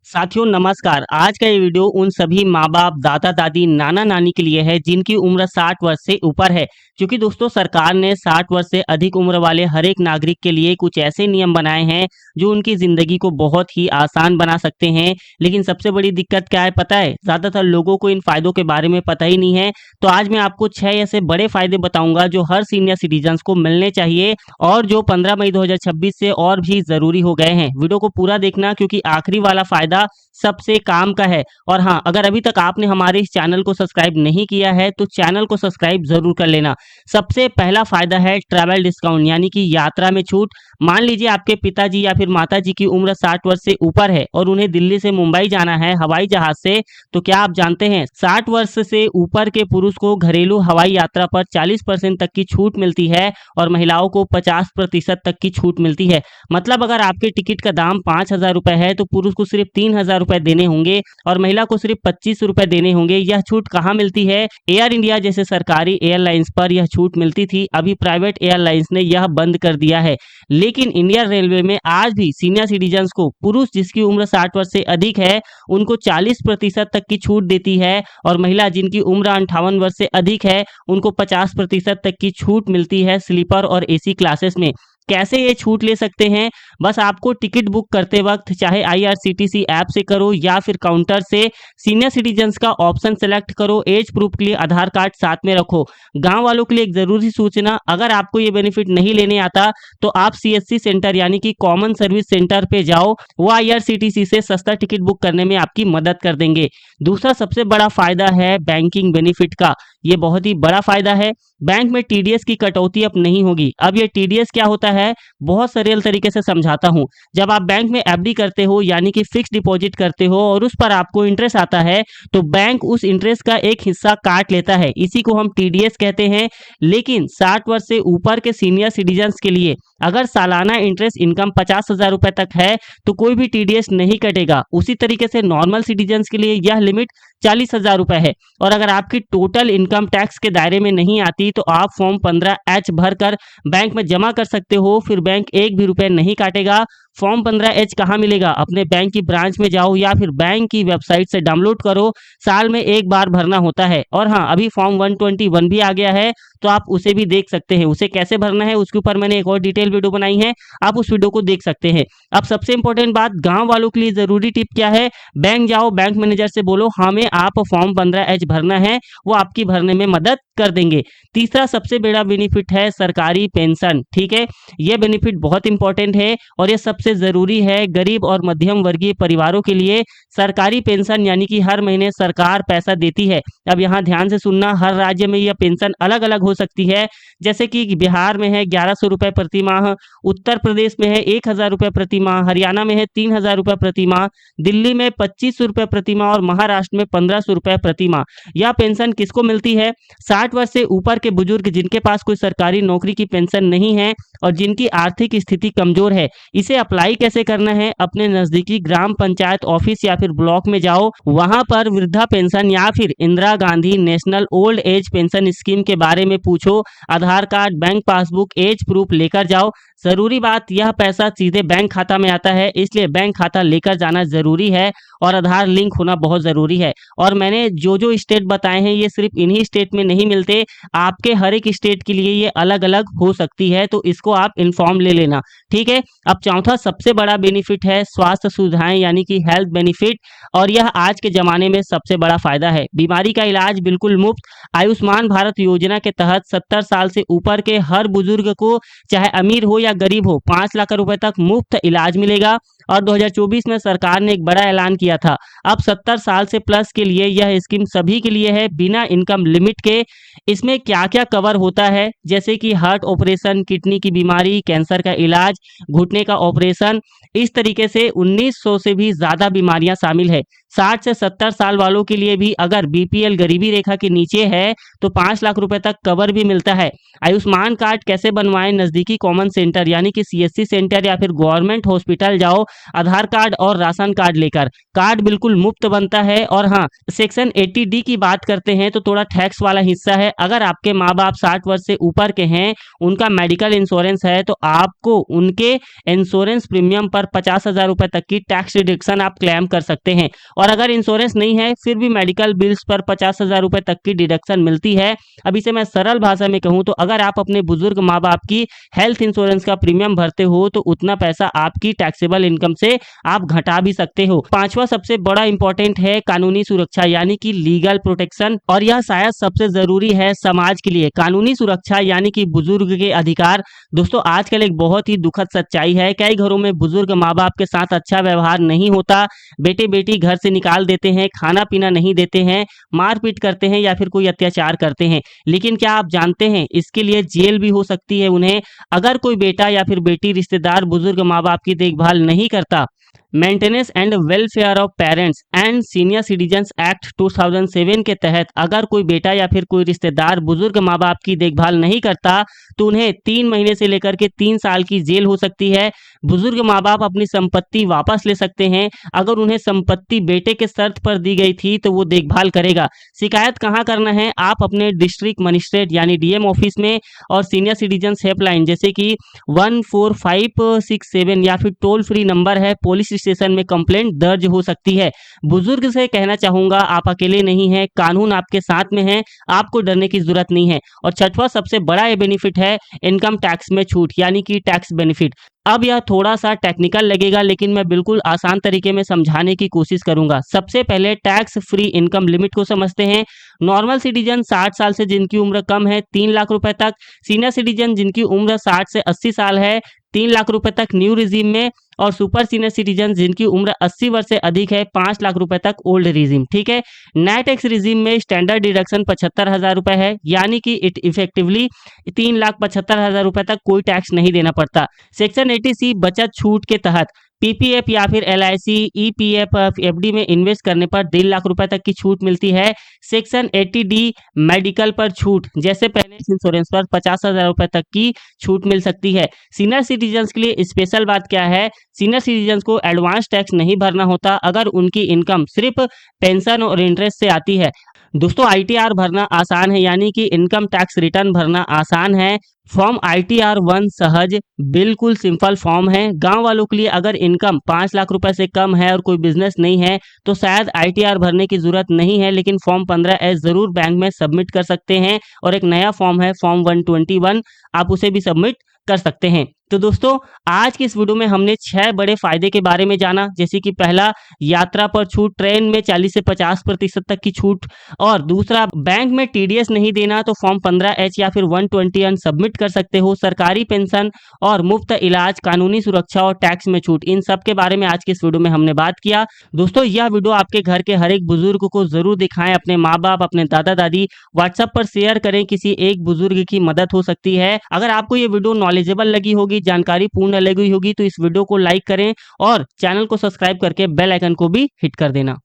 साथियों नमस्कार। आज का ये वीडियो उन सभी माँ बाप, दादा दादी, नाना नानी के लिए है जिनकी उम्र 60 वर्ष से ऊपर है। क्योंकि दोस्तों सरकार ने 60 वर्ष से अधिक उम्र वाले हर एक नागरिक के लिए कुछ ऐसे नियम बनाए हैं जो उनकी जिंदगी को बहुत ही आसान बना सकते हैं। लेकिन सबसे बड़ी दिक्कत क्या है पता है? ज्यादातर लोगों को इन फायदों के बारे में पता ही नहीं है। तो आज मैं आपको 6 ऐसे बड़े फायदे बताऊंगा जो हर सीनियर सिटीजन को मिलने चाहिए और जो 15 मई 2026 से और भी जरूरी हो गए हैं। वीडियो को पूरा देखना क्योंकि आखिरी वाला फायदा सबसे काम का है। और हाँ, अगर अभी तक आपने हमारे इस चैनल को सब्सक्राइब नहीं किया है तो चैनल को सब्सक्राइब जरूर कर लेना। सबसे पहला फायदा है ट्रैवल डिस्काउंट यानी कि यात्रा में छूट। मान लीजिए आपके पिताजी या फिर माताजी की उम्र 60 वर्ष से ऊपर है और उन्हें दिल्ली से मुंबई जाना है हवाई जहाज से। तो क्या आप जानते हैं 60 वर्ष से ऊपर के पुरुष को घरेलू हवाई यात्रा पर 40% तक की छूट मिलती है और महिलाओं को 50% तक की छूट मिलती है। मतलब अगर आपके टिकट का दाम 5,000 रुपए है तो पुरुष को सिर्फ 3,000 रुपए देने होंगे और महिला को सिर्फ 25 रुपए देने होंगे। यह छूट कहाँ मिलती है? एयर इंडिया जैसे सरकारी एयरलाइंस पर यह छूट मिलती थी। अभी प्राइवेट एयरलाइंस ने यह बंद कर दिया है। लेकिन इंडियन रेलवे में आज भी सीनियर सिटीजन को, पुरुष जिसकी उम्र 60 वर्ष से अधिक है उनको 40% तक की छूट देती है और महिला जिनकी उम्र 58 वर्ष से अधिक है उनको 50% तक की छूट मिलती है स्लीपर और एसी क्लासेस में। कैसे ये छूट ले सकते हैं? बस आपको टिकट बुक करते वक्त चाहे आईआरसीटीसी ऐप से करो या फिर काउंटर से सीनियर सिटीजन्स का ऑप्शन सेलेक्ट करो। एज प्रूफ के लिए आधार कार्ड साथ में रखो। गांव वालों के लिए एक जरूरी सूचना, अगर आपको ये बेनिफिट नहीं लेने आता तो आप सीएससी सेंटर यानी कि कॉमन सर्विस सेंटर पे जाओ, वो आईआरसीटीसी से सस्ता टिकट बुक करने में आपकी मदद कर देंगे। दूसरा सबसे बड़ा फायदा है बैंकिंग बेनिफिट का। ये बहुत ही बड़ा फायदा है। बैंक में टीडीएस की कटौती अब नहीं होगी। अब ये टीडीएस क्या होता है, बहुत सरल तरीके से समझाता हूँ। जब आप बैंक में एफडी करते हो यानी कि फिक्स डिपॉजिट करते हो और उस पर आपको इंटरेस्ट आता है तो बैंक उस इंटरेस्ट का एक हिस्सा काट लेता है, इसी को हम टीडीएस कहते हैं। लेकिन 60 वर्ष से ऊपर के सीनियर सिटीजन्स के लिए अगर सालाना इंटरेस्ट इनकम 50,000 रुपए तक है तो कोई भी टीडीएस नहीं कटेगा। उसी तरीके से नॉर्मल सिटीजन्स के लिए यह लिमिट 40,000 रुपए है। और अगर आपकी टोटल इनकम टैक्स के दायरे में नहीं आती तो आप फॉर्म 15H भरकर बैंक में जमा कर सकते हो, फिर बैंक एक भी रुपए नहीं काटेगा। फॉर्म 15H कहाँ मिलेगा? अपने बैंक की ब्रांच में जाओ या फिर बैंक की वेबसाइट से डाउनलोड करो। साल में एक बार भरना होता है। और हाँ, अभी फॉर्म 121 भी आ गया है तो आप उसे भी देख सकते हैं। उसे कैसे भरना है उसके ऊपर मैंने एक और डिटेल वीडियो बनाई है, आप उस वीडियो को देख सकते हैं। अब सबसे इंपॉर्टेंट बात, गांव वालों के लिए जरूरी टिप क्या है? बैंक जाओ, बैंक मैनेजर से बोलो हमें आप फॉर्म 15H भरना है, वो आपकी भरने में मदद कर देंगे। तीसरा सबसे बड़ा बेनिफिट है सरकारी पेंशन। ठीक है, यह बेनिफिट बहुत इंपॉर्टेंट है और यह सबसे जरूरी है गरीब और मध्यम वर्गीय परिवारों के लिए। सरकारी पेंशन यानी कि हर महीने सरकार पैसा देती है। अब यहाँ ध्यान से सुनना, हर राज्य में यह पेंशन अलग अलग हो सकती है। जैसे कि बिहार में है 1100 रुपए प्रति माह, उत्तर प्रदेश में है 1,000 रुपए प्रति माह, हरियाणा में है 3,000 रुपए प्रति माह, दिल्ली में 2500 रुपए प्रति माह और महाराष्ट्र में 1,500 रुपए प्रति माह। यह पेंशन किसको मिलती है? 60 वर्ष से ऊपर के बुजुर्ग जिनके पास कोई सरकारी नौकरी की पेंशन नहीं है और जिनकी आर्थिक स्थिति कमजोर है। इसे अप्लाई कैसे करना है? अपने नजदीकी ग्राम पंचायत ऑफिस या फिर ब्लॉक में जाओ, वहां पर वृद्धा पेंशन या फिर Indira Gandhi national old age pension scheme के बारे में पूछो। Aadhaar card, bank passbook, age proof लेकर जाओ। जरूरी बात, यह पैसा सीधे बैंक खाता में आता है, इसलिए बैंक खाता लेकर जाना जरूरी है और आधार लिंक होना बहुत जरूरी है। और मैंने जो जो स्टेट बताए हैं ये सिर्फ इन्हीं स्टेट में नहीं मिलते, आपके हर एक स्टेट के लिए ये अलग अलग हो सकती है, तो इसको आप इन्फॉर्म ले लेना। ठीक है। अब चौथा सबसे बड़ा बेनिफिट है स्वास्थ्य सुविधाएं यानी कि हेल्थ बेनिफिट, और यह आज के जमाने में सबसे बड़ा फायदा है। बीमारी का इलाज बिल्कुल मुफ्त। आयुष्मान भारत योजना के तहत 70 साल से ऊपर के हर बुजुर्ग को, चाहे अमीर हो या गरीब हो, 5 लाख रुपए तक मुफ्त इलाज मिलेगा। और 2024 में सरकार ने एक बड़ा ऐलान किया था, अब 70 साल से प्लस के लिए यह स्कीम सभी के लिए है बिना इनकम लिमिट के। इसमें क्या क्या कवर होता है? जैसे कि हार्ट ऑपरेशन, किडनी की बीमारी, कैंसर का इलाज, घुटने का ऑपरेशन, इस तरीके से 1900 से भी ज्यादा बीमारियां शामिल है। 60 से 70 साल वालों के लिए भी अगर बीपीएल गरीबी रेखा के नीचे है तो 5 लाख रुपए तक कवर भी मिलता है। आयुष्मान कार्ड कैसे बनवाएं? नजदीकी कॉमन सेंटर यानी कि सीएससी सेंटर या फिर गवर्नमेंट हॉस्पिटल जाओ, आधार कार्ड और राशन कार्ड लेकर। कार्ड बिल्कुल मुफ्त बनता है। और हाँ, सेक्शन 80D की बात करते हैं तो थोड़ा टैक्स वाला हिस्सा है। अगर आपके माँ बाप 60 वर्ष से ऊपर के हैं, उनका मेडिकल इंश्योरेंस है, तो आपको उनके इंश्योरेंस प्रीमियम पर 50,000 रुपए तक की टैक्स डिडक्शन आप क्लेम कर सकते हैं। और अगर इंश्योरेंस नहीं है फिर भी मेडिकल बिल्स पर 50,000 रुपए तक की डिडक्शन मिलती है। अब इसे मैं सरल भाषा में कहूँ तो अगर आप अपने बुजुर्ग माँ बाप की हेल्थ इंश्योरेंस का प्रीमियम भरते हो तो उतना पैसा आपकी टैक्सेबल इनकम से आप घटा भी सकते हो। पांचवा सबसे बड़ा इंपॉर्टेंट है कानूनी सुरक्षा यानी कि लीगल प्रोटेक्शन, और यह शायद सबसे जरूरी है समाज के लिए। कानूनी सुरक्षा यानी कि बुजुर्ग के अधिकार। दोस्तों, आजकल एक बहुत ही दुखद सच्चाई है, कई घरों में बुजुर्ग माँ बाप के साथ अच्छा व्यवहार नहीं होता। बेटे बेटी घर से निकाल देते हैं, खाना पीना नहीं देते हैं, मारपीट करते हैं या फिर कोई अत्याचार करते हैं। लेकिन क्या आप जानते हैं इसके लिए जेल भी हो सकती है उन्हें। अगर कोई बेटा या फिर बेटी रिश्तेदार बुजुर्ग माँ बाप की देखभाल नहीं करता। Maintenance and welfare of parents and senior citizens act 2007 के तहत अगर कोई बेटा या फिर कोई रिश्तेदार बुजुर्ग माँ बाप की देखभाल नहीं करता तो उन्हें 3 महीने से लेकर के 3 साल की जेल हो सकती है। बुजुर्ग माँ बाप अपनी संपत्ति वापस ले सकते हैं। अगर उन्हें संपत्ति बेटे के शर्त पर दी गई थी तो वो देखभाल करेगा। शिकायत कहाँ करना है? आप अपने डिस्ट्रिक्ट मजिस्ट्रेट यानी डीएम ऑफिस में, और सीनियर सिटीजन्स हेल्पलाइन जैसे कि 14567 या फिर टोल फ्री नंबर है, पुलिस स्टेशन में कंप्लेंट दर्ज हो सकती है। बुजुर्ग से कहना चाहूंगा, आप अकेले नहीं हैं, कानून आपके साथ में है, आपको डरने की जरूरत नहीं है। और छठवां सबसे बड़ा ये बेनिफिट है इनकम टैक्स में छूट यानी कि टैक्स बेनिफिट। अब यह थोड़ा सा टेक्निकल लगेगा लेकिन मैं बिल्कुल आसान तरीके में समझाने की कोशिश करूंगा। सबसे पहले टैक्स फ्री इनकम लिमिट को समझते हैं। नॉर्मल सिटीजन 60 साल से जिनकी उम्र कम है 3 लाख रुपए तक, सीनियर सिटीजन जिनकी उम्र 60 से 80 साल है 3 लाख रुपए तक न्यू रिजीम में, और सुपर सीनियर सिटीजन जिनकी उम्र 80 वर्ष से अधिक है 5 लाख रुपए तक ओल्ड रिजीम। ठीक है। नए टैक्स रिजीम में स्टैंडर्ड डिडक्शन 75,000 रुपए है, यानी कि इट इफेक्टिवली 3,75,000 रुपए तक कोई टैक्स नहीं देना पड़ता। सेक्शन 80C बचत छूट के तहत पीपीएफ या फिर एलआईसी, ईपीएफ, एफडी में इन्वेस्ट करने पर 1.5 लाख रुपए तक की छूट मिलती है। सेक्शन 80D मेडिकल पर छूट, जैसे पहले इंश्योरेंस पर 50,000 रुपए तक की छूट मिल सकती है। सीनियर सिटीजन्स के लिए स्पेशल बात क्या है? सीनियर सिटीजन्स को एडवांस टैक्स नहीं भरना होता अगर उनकी इनकम सिर्फ पेंशन और इंटरेस्ट से आती है। दोस्तों, आईटीआर भरना आसान है यानी कि इनकम टैक्स रिटर्न भरना आसान है। फॉर्म ITR 1 सहज बिल्कुल सिंपल फॉर्म है। गांव वालों के लिए अगर इनकम 5 लाख रुपए से कम है और कोई बिजनेस नहीं है तो शायद ITR भरने की जरूरत नहीं है, लेकिन फॉर्म 15S जरूर बैंक में सबमिट कर सकते हैं। और एक नया फॉर्म है फॉर्म 121, आप उसे भी सबमिट कर सकते हैं। तो दोस्तों, आज की इस वीडियो में हमने 6 बड़े फायदे के बारे में जाना, जैसे कि पहला, यात्रा पर छूट, ट्रेन में 40 से 50% तक की छूट, और दूसरा, बैंक में TDS नहीं देना तो फॉर्म 15H या फिर 121 सबमिट कर सकते हो, सरकारी पेंशन और मुफ्त इलाज, कानूनी सुरक्षा और टैक्स में छूट, इन सब के बारे में आज की इस वीडियो में हमने बात किया। दोस्तों, यह वीडियो आपके घर के हर एक बुजुर्ग को जरूर दिखाएं, अपने माँ बाप, अपने दादा दादी, व्हाट्सएप पर शेयर करें, किसी एक बुजुर्ग की मदद हो सकती है। अगर आपको ये वीडियो नॉलेजेबल लगी होगी, जानकारी पूर्ण लगी होगी तो इस वीडियो को लाइक करें और चैनल को सब्सक्राइब करके बेल आइकन को भी हिट कर देना।